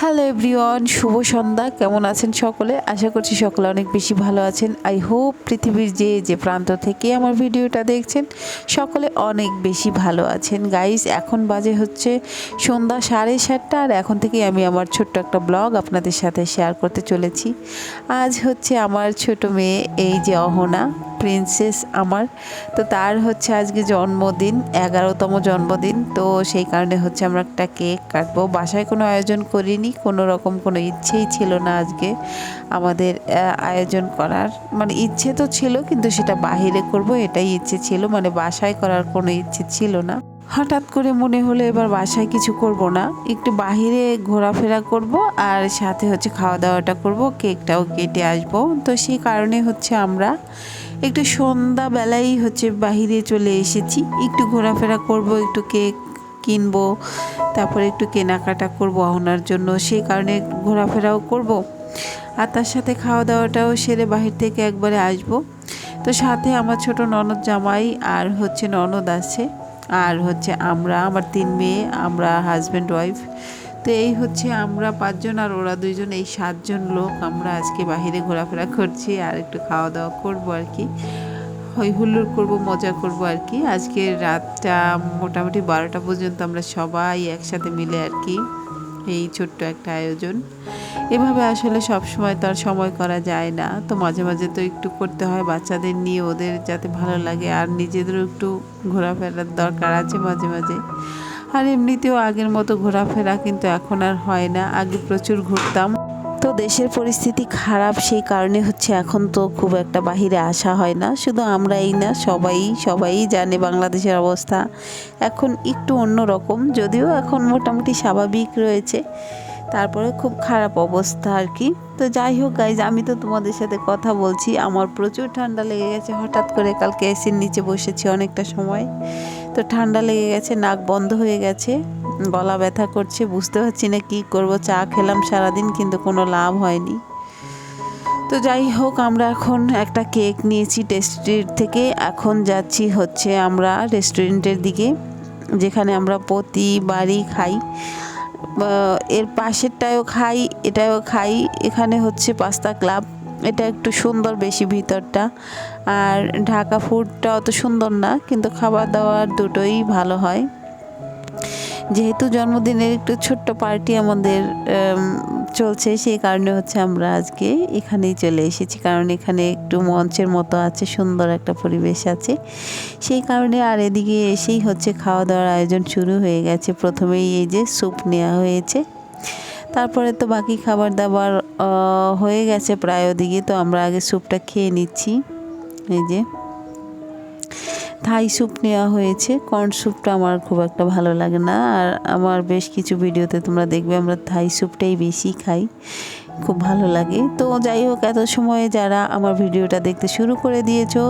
Hello everyone, শুভ সন্ধ্যা। কেমন আছেন সকলে? আশা করছি সকলে অনেক বেশি ভালো আছেন। আই হোপ পৃথিবীর যে প্রান্ত থেকে আমার ভিডিওটা দেখছেন সকলে অনেক বেশি ভালো আছেন। গাইস, এখন বাজে হচ্ছে সন্ধ্যা 7:30, আর এখন থেকে আমি আমার ছোট্ট একটা ব্লগ আপনাদের সাথে শেয়ার করতে চলেছি। আজ হচ্ছে আমার ছোট মেয়ে, এই যে অহনা প্রিন্সেস আমার, তো তার হচ্ছে আজকে জন্মদিন, 11তম জন্মদিন। তো সেই কারণে হচ্ছে আমরা একটা কেক কাটবো। বাসায় কোনো আয়োজন করিনি, কোনো রকম কোনো ইচ্ছেই ছিল না আজকে আমাদের আয়োজন করার। মানে ইচ্ছে তো ছিল, কিন্তু সেটা বাহিরে করব এটাই ইচ্ছে ছিল, মানে বাসায় করার কোনো ইচ্ছে ছিল না। হঠাৎ করে মনে হলো এবার বাসায় কিছু করব না, একটু বাহিরে ঘোরাফেরা করব, আর সাথে হচ্ছে খাওয়া দাওয়াটা করব, কেকটাও কেটে আসবো। তো সেই কারণে হচ্ছে আমরা একটু সন্ধ্যাবেলাই হচ্ছে বাহিরে চলে এসেছি, একটু ঘোরাফেরা করব, একটু কেক কিনবো, তারপরে একটু কেনাকাটা করব অহনার জন্য। সেই কারণে ঘোরাফেরাও করব, আর তার সাথে খাওয়া দাওয়াটাও সেরে বাহির থেকে একবারে আসব। তো সাথে আমার ছোট ননদ জামাই আর হচ্ছে ননদ আছে, আর হচ্ছে আমার 3 মেয়ে, আমরা হাজব্যান্ড ওয়াইফ। তো এই হচ্ছে আমরা 5 জন, আর ওরা 2 জন, এই 7 জন লোক আমরা আজকে বাহিরে ঘোরাফেরা করছি, আর একটু খাওয়া দাওয়া করবো আর কি, হই হুল্লোড় করবো, মজা করব আর কি। আজকে রাতটা মোটামুটি 12টা পর্যন্ত আমরা সবাই একসাথে মিলে আর কি, এই ছোট্ট একটা আয়োজন। এভাবে আসলে সব সময় তো আর সময় করা যায় না, তো মাঝে মাঝে তো একটু করতে হয় বাচ্চাদের নিয়ে, ওদের যাতে ভালো লাগে, আর নিজেদেরও একটু ঘোরাফেরার দরকার আছে মাঝে মাঝে। আর এমনিতেও আগের মতো ঘোরাফেরা কিন্তু এখন আর হয় না, আগে প্রচুর ঘুরতাম। তো দেশের পরিস্থিতি খারাপ, সেই কারণে হচ্ছে এখন তো খুব একটা বাহিরে আসা হয় না। শুধু আমরাই না, সবাই জানে বাংলাদেশের অবস্থা এখন একটু অন্য রকম, যদিও এখন মোটামুটি স্বাভাবিক রয়েছে, তারপরে খুব খারাপ অবস্থা আর কি। তো যাই হোক গাইজ, আমি তো তোমাদের সাথে কথা বলছি, আমার প্রচুর ঠান্ডা লেগে গেছে। হঠাৎ করে কালকে এসির নিচে বসেছি অনেকটা সময়, তো ঠান্ডা লেগে গেছে, নাক বন্ধ হয়ে গেছে, গলা ব্যথা করছে, বুঝতে পারছি না কি করব। চা খেলাম সারাদিন, কিন্তু কোনো লাভ হয়নি। তো যাই হোক, আমরা এখন একটা কেক নিয়েছি টেস্টির থেকে, এখন যাচ্ছি হচ্ছে আমরা রেস্টুরেন্টের দিকে, যেখানে আমরা প্রতিবারই খাই। এর পাশেরটাও খাই, এটাও খাই। এখানে হচ্ছে পাস্তা ক্লাব, এটা একটু সুন্দর বেশি ভিতরটা, আর ঢাকা ফুডটা অত সুন্দর না, কিন্তু খাবার দাবার দুটোই ভালো হয়। যেহেতু জন্মদিনের একটু ছোট্ট পার্টি আমাদের চলছে, সেই কারণে হচ্ছে আমরা আজকে এখানেই চলে এসেছি, কারণ এখানে একটু মঞ্চের মতো আছে, সুন্দর একটা পরিবেশ আছে, সেই কারণে। আর এদিকে এসেই হচ্ছে খাওয়া দাওয়ার আয়োজন শুরু হয়ে গেছে। প্রথমেই এই যে স্যুপ নেওয়া হয়েছে, তারপরে তো বাকি খাবার দাবার হয়ে গেছে প্রায় ওদিকে। তো আমরা আগে স্যুপটা খেয়ে নিচ্ছি। এই যে থাই স্যুপ নেওয়া হয়েছে, কর্ন স্যুপটা আমার খুব একটা ভালো লাগে না, আর আমার বেশ কিছু ভিডিওতে তোমরা দেখবে আমরা থাই স্যুপটাই বেশি খাই, খুব ভালো লাগে। তো যাই হোক, এত সময়ে যারা আমার ভিডিওটা দেখতে শুরু করে দিয়েছো,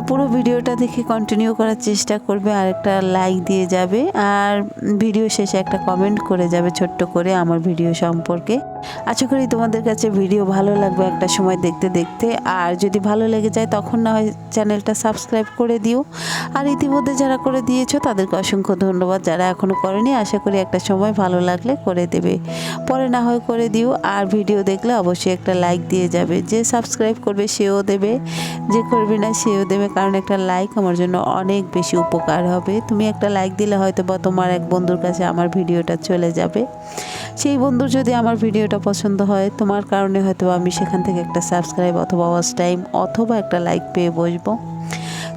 পুরো ভিডিওটা দেখে কন্টিনিউ করার চেষ্টা করবে, আর একটা লাইক দিয়ে যাবে, আর ভিডিও শেষে একটা কমেন্ট করে যাবে ছোট্ট করে আমার ভিডিও সম্পর্কে। আশা করি তোমাদের কাছে ভিডিও ভালো লাগবে একটা সময় দেখতে দেখতে, আর যদি ভালো লেগে যায় তখন না হয় চ্যানেলটা সাবস্ক্রাইব করে দিও। আর ইতিমধ্যে যারা করে দিয়েছো তাদেরকে অসংখ্য ধন্যবাদ, যারা এখনও করেনি আশা করি একটা সময় ভালো লাগলে করে দেবে, পরে না হয় করে দিও। আর ভিডিও দেখলে অবশ্যই একটা লাইক দিয়ে যাবে, যে সাবস্ক্রাইব করবে সেও দেবে, যে করবে না সেও দেবে, কারণ একটা লাইক আমার জন্য অনেক বেশি উপকার হবে। তুমি একটা লাইক দিলে হয়তো বা তোমার এক বন্ধুর কাছে আমার ভিডিওটা চলে যাবে, সেই বন্ধুর যদি আমার ভিডিওটা পছন্দ হয়, তোমার কারণে হয়তো আমি সেখান থেকে একটা সাবস্ক্রাইব অথবা ওয়াচ টাইম অথবা একটা লাইক পেয়ে বসবো।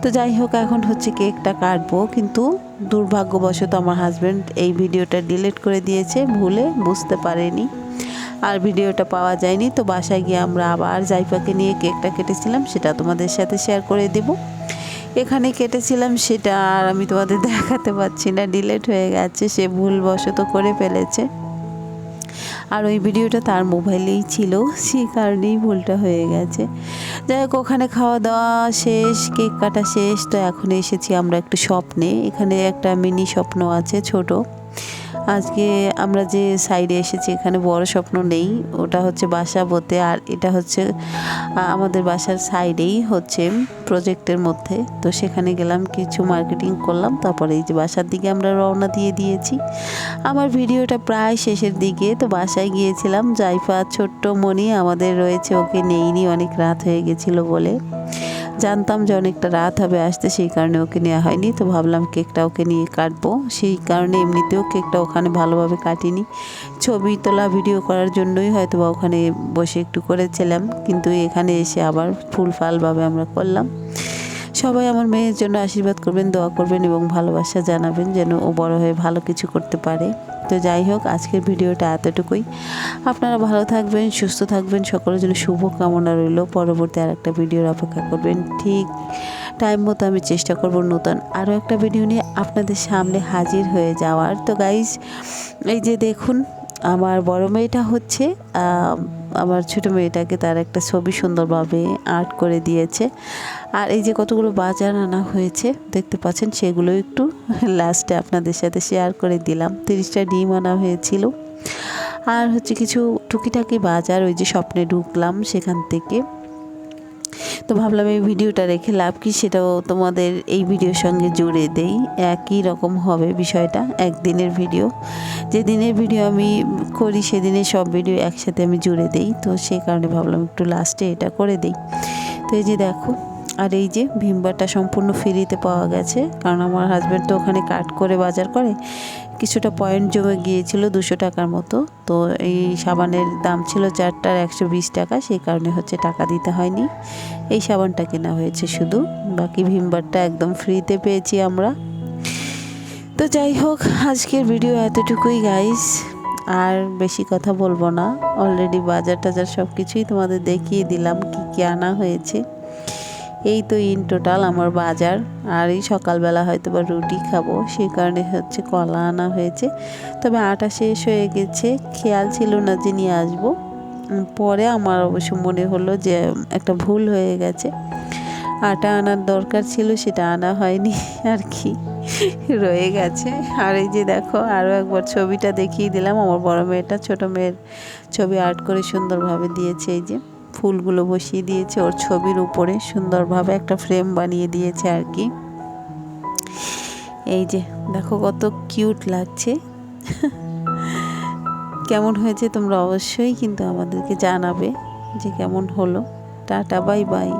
তো যাই হোক, এখন হচ্ছে কেকটা কাটবো, কিন্তু দুর্ভাগ্যবশত আমার হাজব্যান্ড এই ভিডিওটা ডিলিট করে দিয়েছে, ভুলে, বুঝতে পারেনি, আর ভিডিওটা পাওয়া যায়নি। তো বাসায় গিয়ে আমরা আবার জাইফাকে নিয়ে কেকটা কেটেছিলাম, সেটা তোমাদের সাথে শেয়ার করে দেব। এখানে কেটেছিলাম সেটা আর আমি তোমাদের দেখাতে পারছি না, ডিলিট হয়ে গেছে, সে ভুলবশত করে ফেলেছে, আর ওই ভিডিওটা তার মোবাইলেই ছিল, সেই কারণেই ভুলটা হয়ে গেছে। যাই হোক, ওখানে খাওয়া দাওয়া শেষ, কেক কাটা শেষ। তো এখন এসেছি আমরা একটু স্বপ্নে, এখানে একটা মিনি স্বপ্ন আছে ছোট, আজকে আমরা যে সাইডে এসেছি এখানে বড় স্বপ্ন নেই, ওটা হচ্ছে বাসা বোতে, আর এটা হচ্ছে আমাদের বাসার সাইডেই হচ্ছে প্রজেক্টের মধ্যে। তো সেখানে গেলাম, কিছু মার্কেটিং করলাম, তারপরে এই যে বাসার দিকে আমরা রওনা দিয়ে দিয়েছি। আমার ভিডিওটা প্রায় শেষের দিকে। তো বাসায় গিয়েছিলাম, জাইফা ছোট্ট মনি আমাদের রয়েছে, ওকে নেইনি, অনেক রাত হয়ে গেছিলো বলে। জানতাম যে অনেকটা রাত হবে আসতে, সেই কারণে ওকে নেওয়া হয়নি। তো ভাবলাম কেকটা ওকে নিয়ে কাটবো, সেই কারণে এমনিতেও কেকটা ওখানে ভালোভাবে কাটিনি, ছবি তোলা ভিডিও করার জন্যই হয়তো বা ওখানে বসে একটু করেছিলাম, কিন্তু এখানে এসে আবার ফুলফালভাবে আমরা করলাম। সবাই আমার মেয়ের জন্য আশীর্বাদ করবেন, দোয়া করবেন এবং ভালোবাসা জানাবেন যেন ও বড় হয়ে ভালো কিছু করতে পারে। তো যাই হোক, আজকের ভিডিওটা এতটুকুই। আপনারা ভালো থাকবেন, সুস্থ থাকবেন, সকলের জন্য শুভ কামনা রইল। পরবর্তী আর একটা ভিডিওর অপেক্ষা করবেন। ঠিক টাইম মতো আমি চেষ্টা করব নতুন আরও একটা ভিডিও নিয়ে আপনাদের সামনে হাজির হয়ে যাওয়ার। তো গাইজ, এই যে দেখুন, আমার বড় মেয়েটা হচ্ছে আমার ছোটো মেয়েটাকে তার একটা ছবি সুন্দরভাবে আর্ট করে দিয়েছে। আর এই যে কতগুলো বাজার আনা হয়েছে দেখতে পাচ্ছেন, সেগুলো একটু লাস্টে আপনাদের সাথে শেয়ার করে দিলাম। 30টা ডিম আনা হয়েছিল, আর হচ্ছে কিছু টুকিটাকি বাজার, ওই যে স্বপ্নে ঢুকলাম সেখান থেকে। তো ভাবলাম এই ভিডিওটা রেখে লাভ কি, সেটাও তোমাদের এই ভিডিওর সঙ্গে জুড়ে দেই, একই রকম হবে বিষয়টা। একদিনের ভিডিও, যে দিনের ভিডিও আমি করি সেদিনের সব ভিডিও একসাথে আমি জুড়ে দেই, তো সেই কারণে ভাবলাম একটু লাস্টে এটা করে দেই। তো এই যে দেখো, আর এই যে ভিমবারটা সম্পূর্ণ ফ্রিতে পাওয়া গেছে, কারণ আমার হাজব্যান্ড তো ওখানে কাট করে বাজার করে, কিছুটা পয়েন্ট জমে গিয়েছিল 200 টাকার মতো। তো এই সাবানের দাম ছিল 4টার 120 টাকা, সেই কারণে হচ্ছে টাকা দিতে হয়নি, এই সাবানটা কেনা হয়েছে শুধু, বাকি ভিমবারটা একদম ফ্রিতে পেয়েছি আমরা। তো যাই হোক, আজকের ভিডিও এতটুকুই গাইস, আর বেশি কথা বলবো না। অলরেডি বাজার টাজার সব কিছুই তোমাদের দেখিয়ে দিলাম কি কি আনা হয়েছে। এই তো ইন টোটাল আমার বাজার। আর এই সকালবেলা হয়তো বা রুটি খাবো, সেই কারণে হচ্ছে কলা আনা হয়েছে। তবে আটা শেষ হয়ে গেছে, খেয়াল ছিল না যে নিয়ে আসবো। পরে আমার অবশ্য মনে হলো যে একটা ভুল হয়ে গেছে, আটা আনার দরকার ছিল, সেটা আনা হয়নি আর কি, রয়ে গেছে। আর এই যে দেখো, আরও একবার ছবিটা দেখিয়ে দিলাম, আমার বড় মেয়েটা ছোট মেয়ের ছবি আর্ট করে সুন্দরভাবে দিয়েছে। এই যে ফুলগুলো বসিয়ে দিয়েছে ওর ছবির উপরে, সুন্দরভাবে একটা ফ্রেম বানিয়ে দিয়েছে আর কি। এই যে দেখো কত কিউট লাগছে। কেমন হয়েছে তোমরা অবশ্যই কিন্তু আমাদেরকে জানাবে যে কেমন হলো। Tata, bye bye.